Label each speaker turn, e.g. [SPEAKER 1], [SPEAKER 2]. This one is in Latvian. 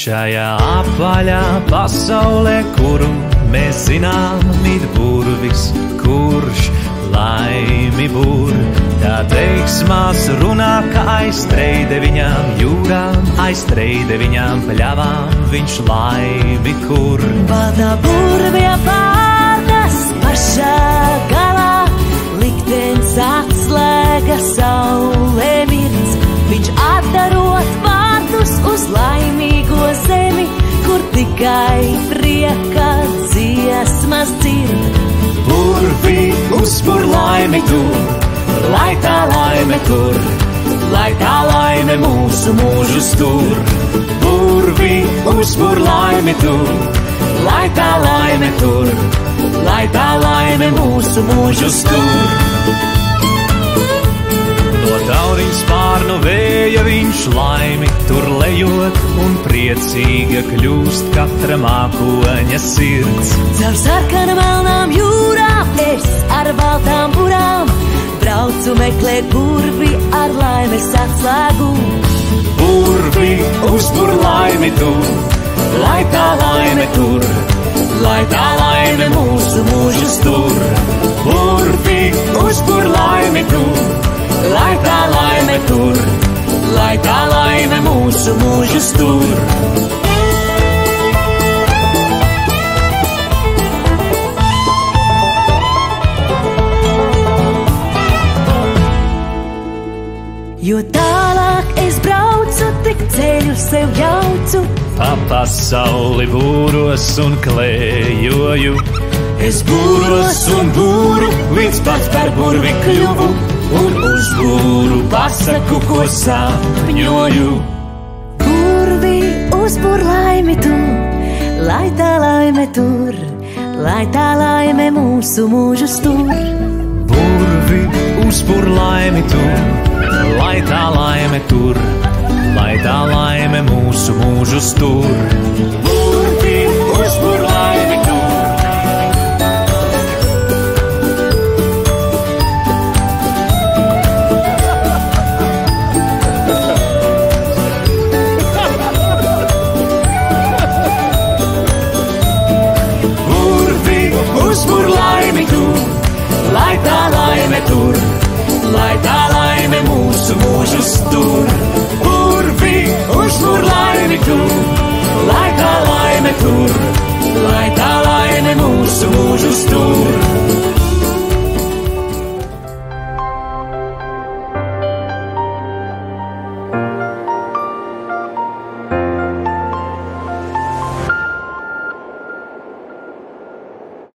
[SPEAKER 1] Šajā apaļā pasaulē, kuru mēs zinām, ir burvis, kurš laimi būr. Tā teiksmās runā, ka aiztreide viņām jūrām, aiztreide viņām pļavām, viņš laimi kur.
[SPEAKER 2] Baltā burvja pārdas pašā galā, liktenis atslēga saulē mirdz. Viņš atdarot vārdus uz laimīgo zemi, kur tikai prieka dziesmas dzird.
[SPEAKER 1] Burvi uzbur laimi tur, lai tā laime tur, lai tā laime mūsu mūžus tur. Burvi uzbur laimi tur, lai tā laime tur, lai tā laime mūsu mūžus tur. No tauriņa spārnu vēja viņš laimi tur lejot, un priecīga kļūst katra mākoņa sirds.
[SPEAKER 2] Caur sarkana melnām jūrām es ar baltām burām braucu meklēt burvi ar laimes atslēgu.
[SPEAKER 1] Burvi uzbur laimi tur, lai tā laime tur, lai tā laime mūsu mūžus tur. Burvi uzbur laimi tur, lai tā laime tur, lai tā laime mūsu mūžus tur.
[SPEAKER 2] Jo tālāk es braucu, tik ceļu sev jaucu.
[SPEAKER 1] Pa pasauli būros un klējoju. Es būros un būru, līdz pat par burvi kļuvu, un uz būru pasaku, ko sapņoju.
[SPEAKER 2] Burvi uzbur laimi tu, lai tā laime tur, lai tā laime mūsu mūžus tur.
[SPEAKER 1] Burvi uzbur laimi tur, lai tā laime tur, lai tā laime mūsu mūžus tur. Burvi uzbur laimi tur. Uzbur laimi tur, lai tā laime tur, lai tā laime mūsu mūžus tur. Burvi uzbur laimi tur, lai tā laime tur, lai tā laime mūsu mūžus tur.